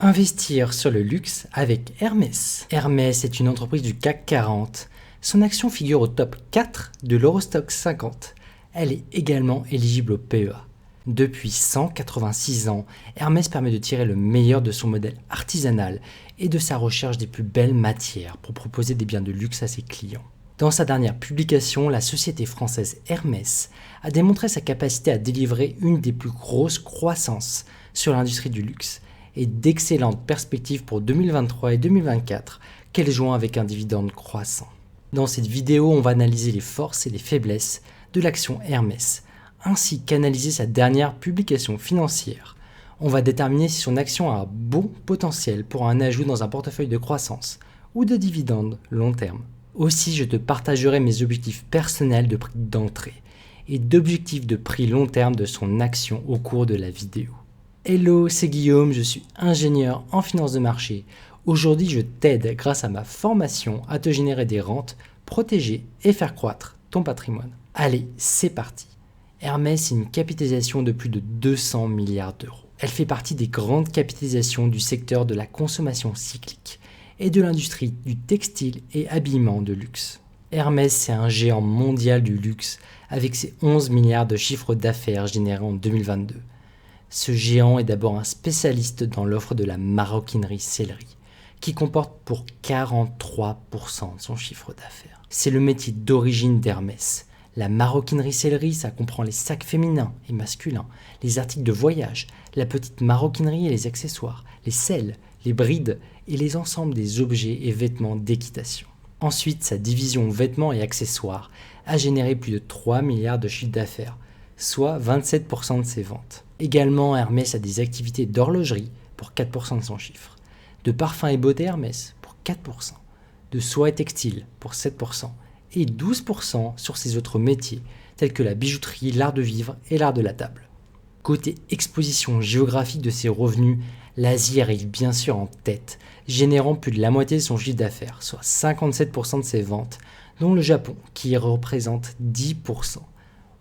Investir sur le luxe avec Hermès. Hermès est une entreprise du CAC 40. Son action figure au top 4 de l'Eurostoxx 50. Elle est également éligible au PEA. Depuis 186 ans, Hermès permet de tirer le meilleur de son modèle artisanal et de sa recherche des plus belles matières pour proposer des biens de luxe à ses clients. Dans sa dernière publication, la société française Hermès a démontré sa capacité à délivrer une des plus grosses croissances sur l'industrie du luxe et d'excellentes perspectives pour 2023 et 2024 qu'elle joint avec un dividende croissant. Dans cette vidéo, on va analyser les forces et les faiblesses de l'action Hermès, ainsi qu'analyser sa dernière publication financière. On va déterminer si son action a un bon potentiel pour un ajout dans un portefeuille de croissance ou de dividendes long terme. Aussi, je te partagerai mes objectifs personnels de prix d'entrée et d'objectifs de prix long terme de son action au cours de la vidéo. Hello, c'est Guillaume, je suis ingénieur en finance de marché. Aujourd'hui, je t'aide grâce à ma formation à te générer des rentes, protéger et faire croître ton patrimoine. Allez, c'est parti. Hermès a une capitalisation de plus de 200 milliards d'euros. Elle fait partie des grandes capitalisations du secteur de la consommation cyclique et de l'industrie du textile et habillement de luxe. Hermès, c'est un géant mondial du luxe avec ses 11 milliards de chiffre d'affaires générés en 2022. Ce géant est d'abord un spécialiste dans l'offre de la maroquinerie-sellerie, qui comporte pour 43% de son chiffre d'affaires. C'est le métier d'origine d'Hermès. La maroquinerie-sellerie, ça comprend les sacs féminins et masculins, les articles de voyage, la petite maroquinerie et les accessoires, les selles, les brides et les ensembles des objets et vêtements d'équitation. Ensuite, sa division vêtements et accessoires a généré plus de 3 milliards de chiffre d'affaires, soit 27% de ses ventes. Également, Hermès a des activités d'horlogerie pour 4% de son chiffre, de parfums et beauté Hermès pour 4%, de soie et textile pour 7% et 12% sur ses autres métiers tels que la bijouterie, l'art de vivre et l'art de la table. Côté exposition géographique de ses revenus, l'Asie arrive bien sûr en tête, générant plus de la moitié de son chiffre d'affaires, soit 57% de ses ventes, dont le Japon qui représente 10%.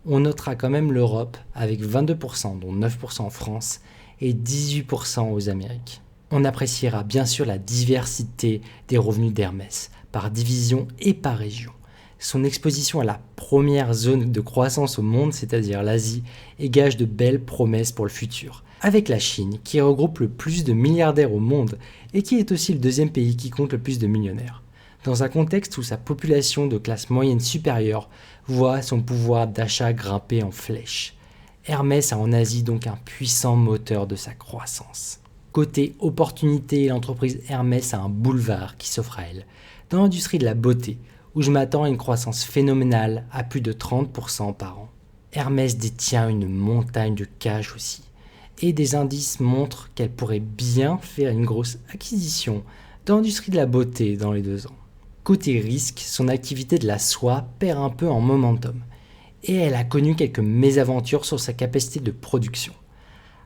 On notera quand même l'Europe avec 22%, dont 9% en France et 18% aux Amériques. On appréciera bien sûr la diversité des revenus d'Hermès, par division et par région. Son exposition à la première zone de croissance au monde, c'est-à-dire l'Asie, est gage de belles promesses pour le futur, avec la Chine qui regroupe le plus de milliardaires au monde et qui est aussi le deuxième pays qui compte le plus de millionnaires. Dans un contexte où sa population de classe moyenne supérieure voit son pouvoir d'achat grimper en flèche. Hermès a en Asie donc un puissant moteur de sa croissance. Côté opportunité, l'entreprise Hermès a un boulevard qui s'offre à elle, dans l'industrie de la beauté, où je m'attends à une croissance phénoménale à plus de 30% par an. Hermès détient une montagne de cash aussi, et des indices montrent qu'elle pourrait bien faire une grosse acquisition dans l'industrie de la beauté dans les 2 ans. Côté risque, son activité de la soie perd un peu en momentum et elle a connu quelques mésaventures sur sa capacité de production.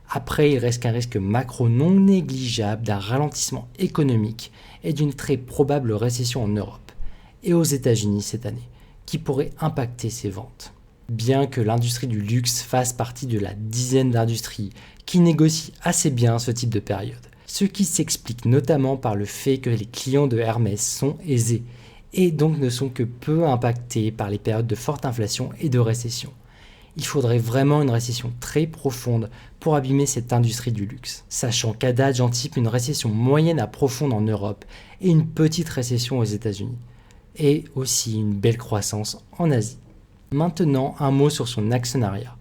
Après, il reste qu'un risque macro non négligeable d'un ralentissement économique et d'une très probable récession en Europe et aux États-Unis cette année, qui pourrait impacter ses ventes. Bien que l'industrie du luxe fasse partie de la dizaine d'industries qui négocient assez bien ce type de période. Ce qui s'explique notamment par le fait que les clients de Hermès sont aisés et donc ne sont que peu impactés par les périodes de forte inflation et de récession. Il faudrait vraiment une récession très profonde pour abîmer cette industrie du luxe, sachant qu'à date j'anticipe une récession moyenne à profonde en Europe et une petite récession aux États-Unis, et aussi une belle croissance en Asie. Maintenant, un mot sur son actionnariat.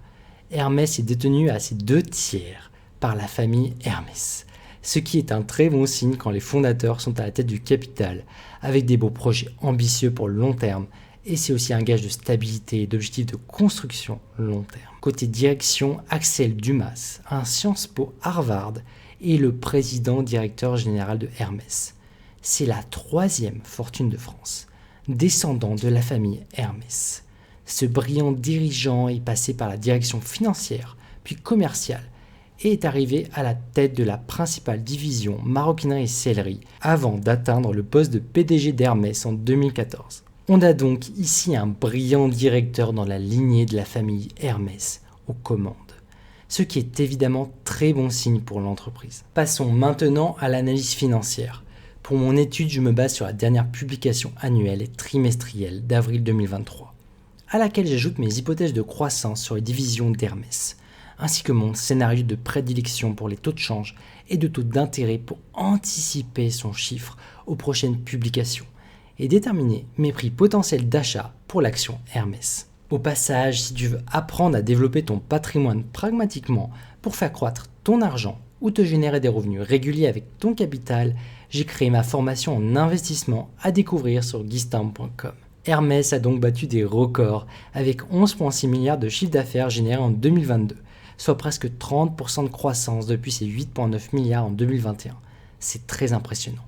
Hermès est détenu à ses 2/3 par la famille Hermès, ce qui est un très bon signe quand les fondateurs sont à la tête du capital, avec des beaux projets ambitieux pour le long terme, et c'est aussi un gage de stabilité et d'objectifs de construction long terme. Côté direction, Axel Dumas, un Sciences Po Harvard, est le président directeur général de Hermès. C'est la 3e fortune de France, descendant de la famille Hermès. Ce brillant dirigeant est passé par la direction financière, puis commerciale, et est arrivé à la tête de la principale division maroquinerie et sellerie avant d'atteindre le poste de PDG d'Hermès en 2014. On a donc ici un brillant directeur dans la lignée de la famille Hermès aux commandes. ce qui est évidemment très bon signe pour l'entreprise. Passons maintenant à l'analyse financière. Pour mon étude, je me base sur la dernière publication annuelle et trimestrielle d'avril 2023, à laquelle j'ajoute mes hypothèses de croissance sur les divisions d'Hermès, ainsi que mon scénario de prédilection pour les taux de change et de taux d'intérêt pour anticiper son chiffre aux prochaines publications et déterminer mes prix potentiels d'achat pour l'action Hermès. Au passage, si tu veux apprendre à développer ton patrimoine pragmatiquement pour faire croître ton argent ou te générer des revenus réguliers avec ton capital, j'ai créé ma formation en investissement à découvrir sur guistin.com. Hermès a donc battu des records avec 11,6 milliards de chiffre d'affaires générés en 2022, soit presque 30% de croissance depuis ses 8,9 milliards en 2021. C'est très impressionnant.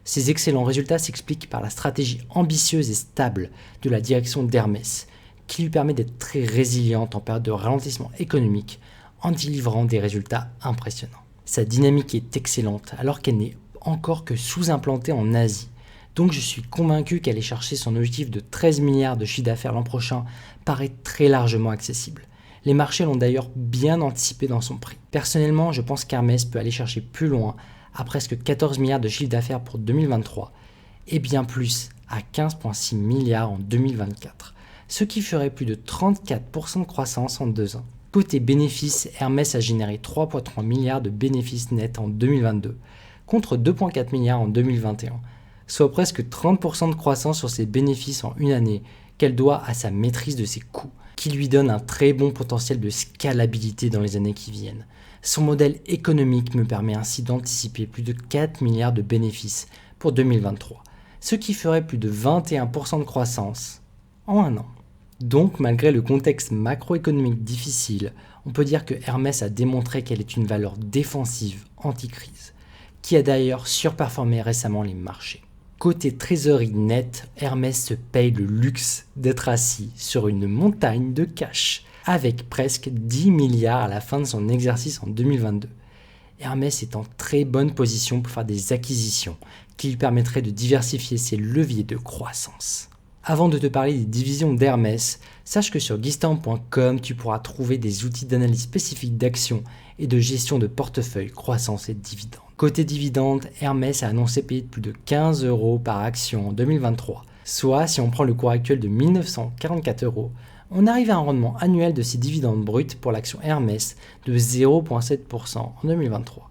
Ces excellents résultats s'expliquent par la stratégie ambitieuse et stable de la direction d'Hermès, qui lui permet d'être très résiliente en période de ralentissement économique en délivrant des résultats impressionnants. Sa dynamique est excellente alors qu'elle n'est encore que sous-implantée en Asie. Donc je suis convaincu qu'aller chercher son objectif de 13 milliards de chiffre d'affaires l'an prochain paraît très largement accessible. Les marchés l'ont d'ailleurs bien anticipé dans son prix. Personnellement, je pense qu'Hermès peut aller chercher plus loin à presque 14 milliards de chiffre d'affaires pour 2023 et bien plus à 15,6 milliards en 2024. Ce qui ferait plus de 34% de croissance en 2 ans. Côté bénéfices, Hermès a généré 3,3 milliards de bénéfices nets en 2022, contre 2,4 milliards en 2021, soit presque 30% de croissance sur ses bénéfices en une année, qu'elle doit à sa maîtrise de ses coûts, qui lui donne un très bon potentiel de scalabilité dans les années qui viennent. Son modèle économique me permet ainsi d'anticiper plus de 4 milliards de bénéfices pour 2023, ce qui ferait plus de 21% de croissance en un an. Donc, malgré le contexte macroéconomique difficile, on peut dire que Hermès a démontré qu'elle est une valeur défensive anti-crise, qui a d'ailleurs surperformé récemment les marchés. Côté trésorerie nette, Hermès se paye le luxe d'être assis sur une montagne de cash, avec presque 10 milliards à la fin de son exercice en 2022. Hermès est en très bonne position pour faire des acquisitions qui lui permettraient de diversifier ses leviers de croissance. Avant de te parler des divisions d'Hermès, sache que sur guistin.com, tu pourras trouver des outils d'analyse spécifiques d'actions et de gestion de portefeuille, croissance et dividendes. Côté dividendes, Hermès a annoncé payer plus de 15 € par action en 2023, soit si on prend le cours actuel de 1944 €, on arrive à un rendement annuel de ses dividendes bruts pour l'action Hermès de 0,7% en 2023,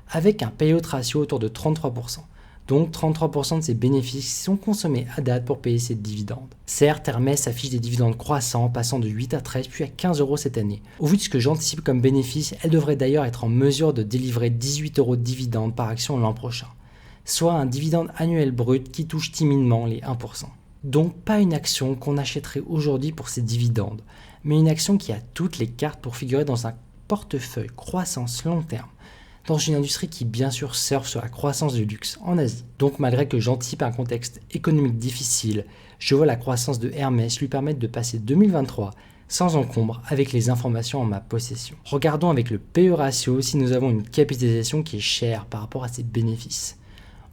avec un payout ratio autour de 33%. Donc 33% de ses bénéfices sont consommés à date pour payer ses dividendes. Certes, Hermès affiche des dividendes croissants, passant de 8 à 13 puis à 15 € cette année. Au vu de ce que j'anticipe comme bénéfice, elle devrait d'ailleurs être en mesure de délivrer 18 € de dividendes par action l'an prochain, soit un dividende annuel brut qui touche timidement les 1%. Donc pas une action qu'on achèterait aujourd'hui pour ses dividendes, mais une action qui a toutes les cartes pour figurer dans un portefeuille croissance long terme, dans une industrie qui bien sûr surfe sur la croissance du luxe en Asie. Donc malgré que j'anticipe un contexte économique difficile, je vois la croissance de Hermès lui permettre de passer 2023 sans encombre avec les informations en ma possession. Regardons avec le PE ratio si nous avons une capitalisation qui est chère par rapport à ses bénéfices.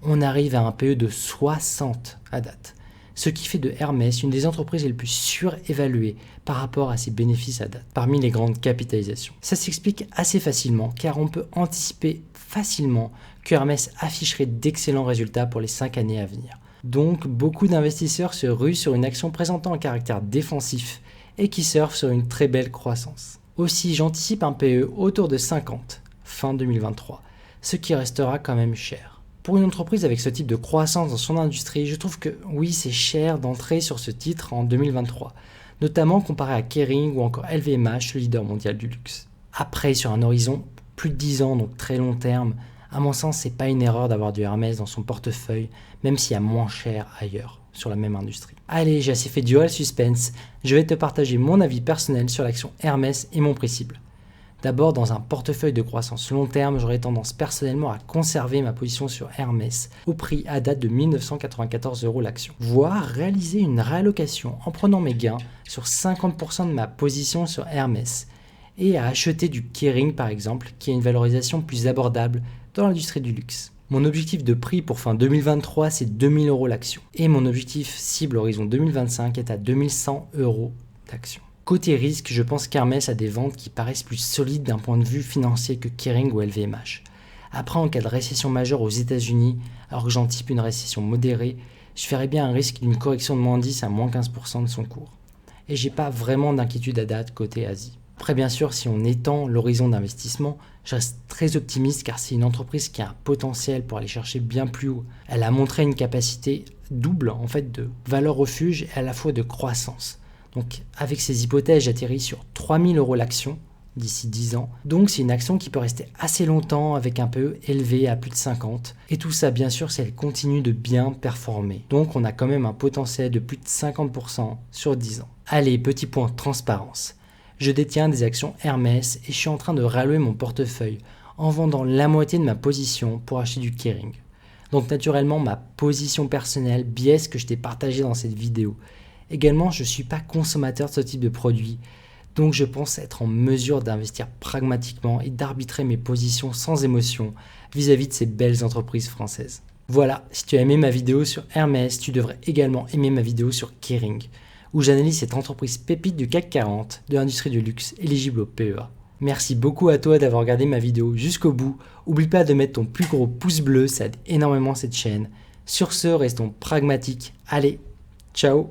On arrive à un PE de 60 à date, ce qui fait de Hermès une des entreprises les plus surévaluées par rapport à ses bénéfices à date, parmi les grandes capitalisations. Ça s'explique assez facilement car on peut anticiper facilement que Hermès afficherait d'excellents résultats pour les 5 années à venir. Donc beaucoup d'investisseurs se ruent sur une action présentant un caractère défensif et qui surfe sur une très belle croissance. Aussi j'anticipe un PE autour de 50 fin 2023, ce qui restera quand même cher. Pour une entreprise avec ce type de croissance dans son industrie, je trouve que oui, c'est cher d'entrer sur ce titre en 2023, notamment comparé à Kering ou encore LVMH, le leader mondial du luxe. Après, sur un horizon plus de 10 ans, donc très long terme, à mon sens, c'est pas une erreur d'avoir du Hermès dans son portefeuille, même s'il y a moins cher ailleurs sur la même industrie. Allez, j'ai assez fait du réel suspense, je vais te partager mon avis personnel sur l'action Hermès et mon prix cible. D'abord, dans un portefeuille de croissance long terme, j'aurais tendance personnellement à conserver ma position sur Hermès au prix à date de 1994 € l'action, voire réaliser une réallocation en prenant mes gains sur 50% de ma position sur Hermès et à acheter du Kering par exemple, qui a une valorisation plus abordable dans l'industrie du luxe. Mon objectif de prix pour fin 2023, c'est 2000 € l'action et mon objectif cible horizon 2025 est à 2100 € l'action. Côté risque, je pense qu'Hermès a des ventes qui paraissent plus solides d'un point de vue financier que Kering ou LVMH. Après, en cas de récession majeure aux États-Unis, alors que j'anticipe une récession modérée, je ferais bien un risque d'une correction de moins 10 à moins 15% de son cours. Et j'ai pas vraiment d'inquiétude à date côté Asie. Après, bien sûr, si on étend l'horizon d'investissement, je reste très optimiste car c'est une entreprise qui a un potentiel pour aller chercher bien plus haut. Elle a montré une capacité double en fait de valeur refuge et à la fois de croissance. Donc avec ces hypothèses, j'atterris sur 3000 € l'action d'ici 10 ans. Donc c'est une action qui peut rester assez longtemps avec un PE élevé à plus de 50. Et tout ça bien sûr si elle continue de bien performer. Donc on a quand même un potentiel de plus de 50% sur 10 ans. Allez, petit point transparence. Je détiens des actions Hermès et je suis en train de rallouer mon portefeuille en vendant la moitié de ma position pour acheter du Kering. Donc naturellement ma position personnelle biaise que je t'ai partagée dans cette vidéo. Également, je ne suis pas consommateur de ce type de produit, donc je pense être en mesure d'investir pragmatiquement et d'arbitrer mes positions sans émotion vis-à-vis de ces belles entreprises françaises. Voilà, si tu as aimé ma vidéo sur Hermès, tu devrais également aimer ma vidéo sur Kering, où j'analyse cette entreprise pépite du CAC 40 de l'industrie du luxe éligible au PEA. Merci beaucoup à toi d'avoir regardé ma vidéo jusqu'au bout. N'oublie pas de mettre ton plus gros pouce bleu, ça aide énormément cette chaîne. Sur ce, restons pragmatiques. Allez, ciao!